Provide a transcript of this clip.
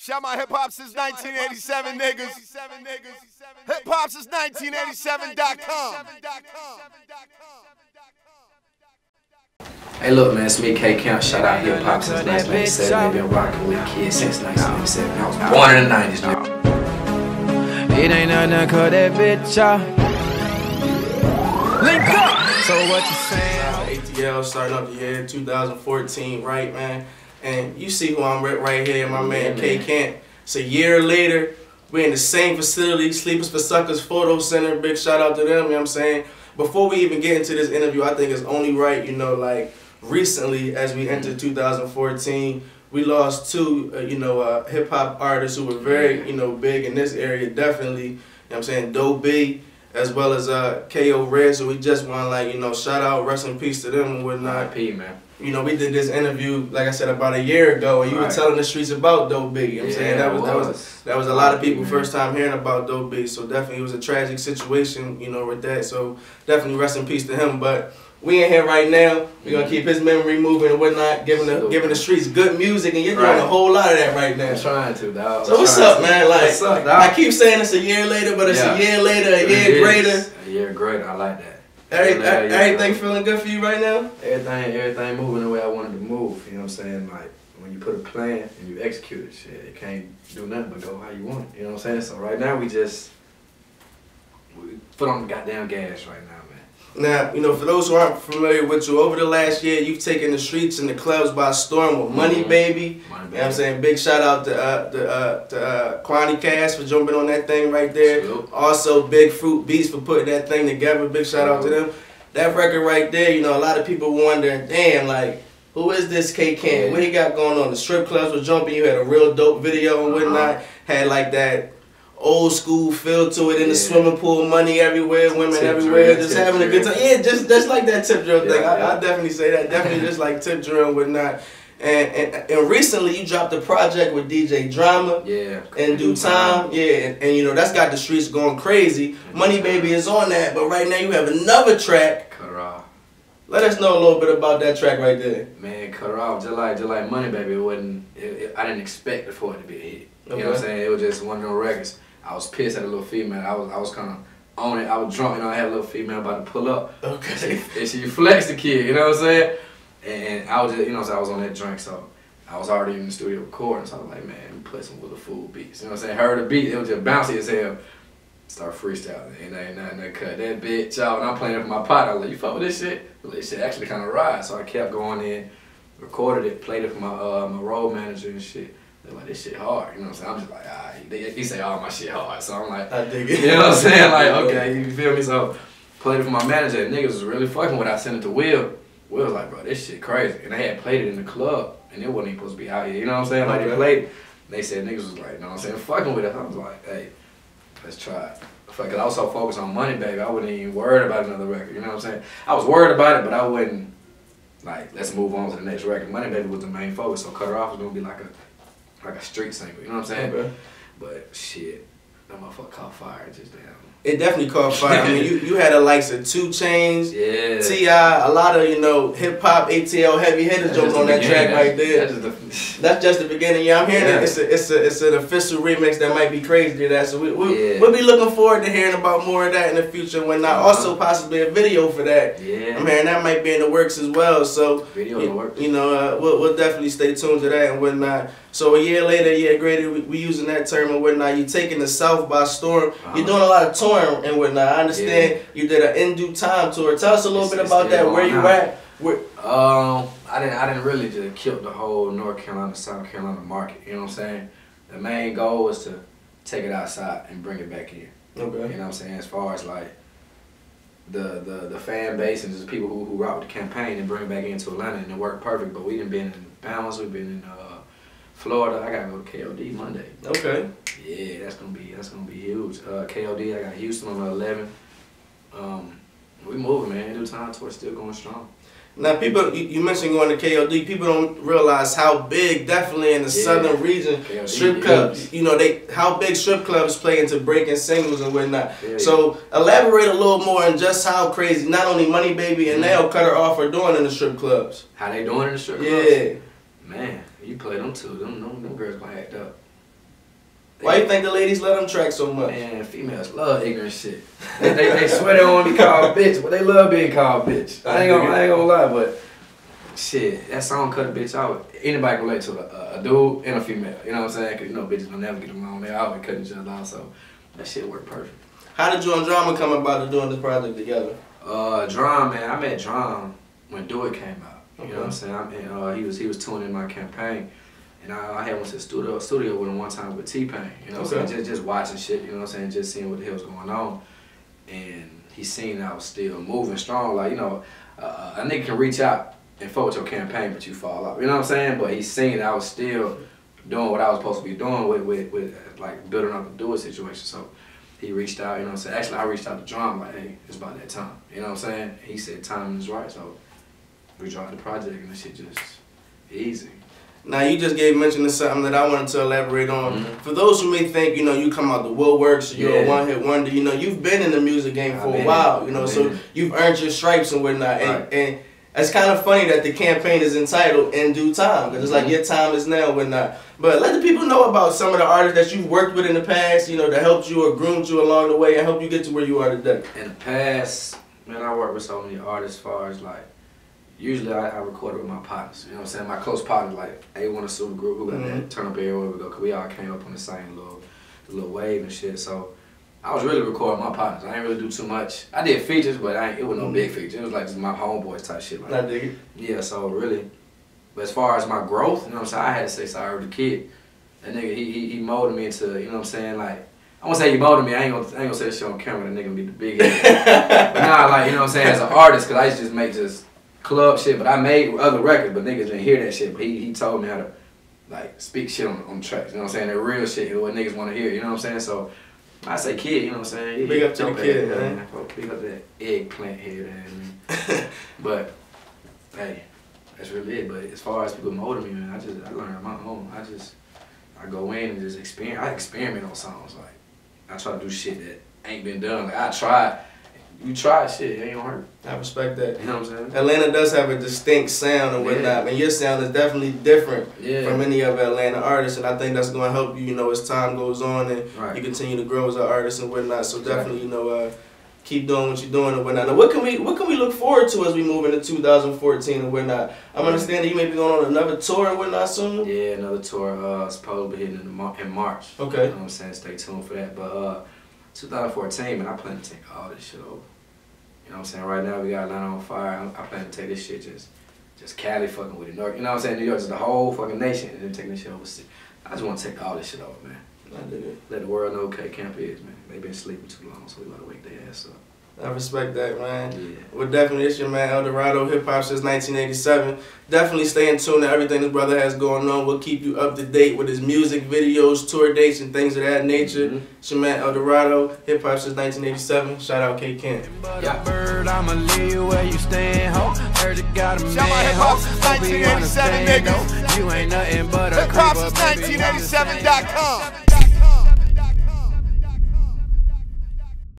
Shout my hip hop since 1987 niggas. Hip hop since 1987.com. Hey look man, it's me K Camp. Shout out hip hop since 1987. Been rocking with kids since 1987. I was born in the 90s, nigga. It ain't nothing to cut that bitch off. Link up! So what you saying? ATL starting up the year 2014, right man? And you see who I'm with right here, my man K Camp. It's a year later. We're in the same facility, Sleepers for Suckers Photo Center. Big shout out to them, you know what I'm saying? Before we even get into this interview, I think it's only right, you know, like recently as we entered 2014, we lost two, hip hop artists who were very, big in this area, definitely, you know what I'm saying, Doe B, as well as K.O. Red, so we just want to, shout out, rest in peace to them and whatnot. R.I.P., man. You know, we did this interview, like I said, about a year ago, and you were telling the streets about Doe B. You know what I'm saying? That was a lot of people first time hearing about Doe B. So definitely it was a tragic situation, with that. So definitely rest in peace to him. But we in here right now. We're gonna keep his memory moving and whatnot, giving the streets good music, and you're doing a whole lot of that right now. I'm trying to, dog. So what's up, man? Like, what's up, dog? I keep saying it's a year later, but it's a year later, a year greater. A year greater. I like that. Everything feeling good for you right now? Everything moving the way I wanted to move. You know what I'm saying? Like when you put a plan and you execute it, shit, it can't do nothing but go how you want it. You know what I'm saying? So right now we put on the goddamn gas right now, man. Now, for those who aren't familiar with you, over the last year you've taken the streets and the clubs by storm with Money Baby. You know what I'm saying? Big shout out to Kwani Cash for jumping on that thing right there. Salute. Also Big Fruit Beats for putting that thing together. Big shout out to them. That record right there, a lot of people wondering, damn, like, who is this K Camp? What he got going on? The strip clubs were jumping. You had a real dope video and whatnot. Had like that old school feel to it in the swimming pool, money everywhere, women everywhere, just having a good time. Yeah, just like that tip drill thing. I definitely say that. Definitely just like tip drill and whatnot. And recently you dropped a project with DJ Drama. Yeah. In due time. Yeah, and that's got the streets going crazy. Money Baby is on that, but right now you have another track. Cut her off. Let us know a little bit about that track right there. Man, Cut Her Off, just like Money Baby, I didn't expect it for it to be a hit. You know what I'm saying? It was just one of those records. I was pissed at a little female. I was kind of on it. I was drunk, I had a little female about to pull up. Okay. And she flexed the kid, you know what I'm saying? And I was just, I was on that drink, so I was already in the studio recording. So I was like, man, let me play some Willow Fool beats. You know what I'm saying? Heard the beat, it was just bouncy as hell. Start freestyling, ain't nothing to cut that bitch out. And I'm playing it for my pot. I was like, you fuck with this shit? Well, this shit actually kind of rides. So I kept going in, recorded it, played it for my road manager and shit. They're like, this shit hard, you know what I'm saying? I'm just like, alright. He say all my shit hard, so I'm like, I dig it. You know what I'm saying? Like, okay, you feel me? So played it for my manager, and niggas was really fucking with it. I sent it to Will. Will was like, bro, this shit crazy. And they had played it in the club, and it wasn't even supposed to be out here, you know what I'm saying? Like, they played it. They said niggas was like, you know what I'm saying, fucking with it. I was like, hey, let's try it. Because I was so focused on Money Baby, I wasn't even worried about another record, you know what I'm saying? I was worried about it, but I wasn't like, let's move on to the next record. Money Baby was the main focus, so Cut Her Off was gonna be like a street single, you know what I'm saying? Okay. But shit, that motherfucker caught fire just damn. It definitely caught fire. I mean, you had the likes of 2 Chainz, T.I., a lot of, hip hop, ATL heavy hitters jumping on that track right there. That's just the beginning. Yeah, I'm hearing it's an official remix that might be crazy to that. So we'll be looking forward to hearing about more of that in the future. When not also possibly a video for that. Yeah. I'm hearing that might be in the works as well. So video in the works. We'll definitely stay tuned to that and whatnot. So a year later, a year greater, we using that term and whatnot. You taking the South by storm. You're doing a lot of touring and whatnot. I understand you did an In Due Time tour. Tell us a little bit about that. Where you at? I didn't really just kill the whole North Carolina, South Carolina market. You know what I'm saying? The main goal was to take it outside and bring it back in. Okay. You know what I'm saying? As far as like the fan base and just people who rock with the campaign and bring it back into Atlanta, and it worked perfect. But we done been in Balance, we've been in Florida. I gotta go to KOD Monday. Okay. Yeah, that's gonna be huge. KOD, I got Houston on the 11th. We moving, man. In Due Time tour still going strong. Now, people, you mentioned going to KOD. People don't realize how big, definitely in the southern region, KOD, strip clubs. How big strip clubs play into breaking singles and whatnot. So elaborate a little more on just how crazy not only Money Baby and now Cut Her Off are doing in the strip clubs. How they doing in the strip clubs? Yeah. Man, you play them two. Them girls gonna act up. Why you think the ladies love them tracks so much? Man, females love ignorant shit. They swear they don't want to be called bitch, but they love being called bitch. I ain't gonna lie, but shit, that song cut a bitch out. Anybody can relate to a dude and a female. You know what I'm saying? Cause you know bitches don't never get along. They always cutting each other out, so that shit worked perfect. How did you and Drama come about to doing this project together? Drum, man, I met Drum when Do It came out. You know what I'm saying? He was touring in my campaign. And I had went to the studio with him one time with T-Pain, you know what I'm saying? Just watching shit, you know what I'm saying? Just seeing what the hell was going on. And he seen I was still moving strong. Like, you know, a nigga can reach out and fuck with your campaign, but you fall off. You know what I'm saying? But he seen I was still doing what I was supposed to be doing with like, building up the Do It situation. So he reached out, you know what I'm saying? Actually, I reached out to Drum, like, hey, it's about that time. You know what I'm saying? He said timing is right, so we dropped the project, and the shit just easy. Now, you just gave mention of something that I wanted to elaborate on. For those who may think, you know, you come out the woodworks, or you're a one-hit wonder, you know, you've been in the music game for a while, you know, so you've earned your stripes and whatnot. And it's kind of funny that the campaign is entitled In Due Time, because it's like your time is now and whatnot. But let the people know about some of the artists that you've worked with in the past, you know, that helped you or groomed you along the way and helped you get to where you are today. In the past, man, I worked with so many artists as far as like, usually I recorded with my partners, you know what I'm saying? My close partners, like A1 and Super Group, who got that Turn Up Everywhere We Go, because we all came up on the same little wave and shit. So I was really recording my partners. I didn't really do too much. I did features, but it was no big features. It was like just my homeboys type shit. Like, I dig it. Yeah, so really, but as far as my growth, you know what I'm saying? I had to say Sy Ari Da Kid. That nigga, he molded me into, you know what I'm saying? Like, I won't say he molded me. I ain't gonna say this shit on camera. That nigga be the big head. But nah, like, you know what I'm saying? As an artist, because I used to just make club shit, but I made other records, but niggas didn't hear that shit. But he told me how to like speak shit on tracks, you know what I'm saying? That real shit, what niggas want to hear, you know what I'm saying? So I say Kid, you know what I'm saying? Yeah, big up to the Kid, man. Big up to that eggplant head, man. But hey, that's really it. But as far as people molding me, man, I learned on my own. I go in and just experiment. I experiment on songs. Like I try to do shit that ain't been done. Like I tried. You try shit, it ain't gonna hurt. I respect that. You know what I'm saying? Atlanta does have a distinct sound and whatnot, and your sound is definitely different from any other Atlanta artists, and I think that's gonna help you, you know, as time goes on and you continue to grow as an artist and whatnot. So definitely, you know, keep doing what you're doing and whatnot. Now, what can we look forward to as we move into 2014 and whatnot? I'm understanding you may be going on another tour and whatnot soon. Yeah, another tour. Supposed to be hitting in March. Okay. You know what I'm saying? Stay tuned for that. But 2014, man, I plan to take all this shit over. You know what I'm saying? Right now we got Atlanta on fire. I plan to take this shit just Cali fucking with it. You know what I'm saying? New York is the whole fucking nation, and then taking this shit overseas. I just want to take all this shit over, man. I dig it. Let the world know what K-Camp is, man. They been sleeping too long, so we gotta wake their ass up. I respect that, man. Yeah. Well, definitely, it's your man Eldorado, hip hop since 1987. Definitely stay in tune to everything this brother has going on. We'll keep you up to date with his music, videos, tour dates, and things of that nature. It's your man Eldorado, hip hop since 1987. Shout out K-Camp. Yeah. Bird, I'ma leave you where you stand, ho. Heard you got a man, Shout out hip hop since 1987, niggas. You ain't nothing but a Hip hop since 1987.com.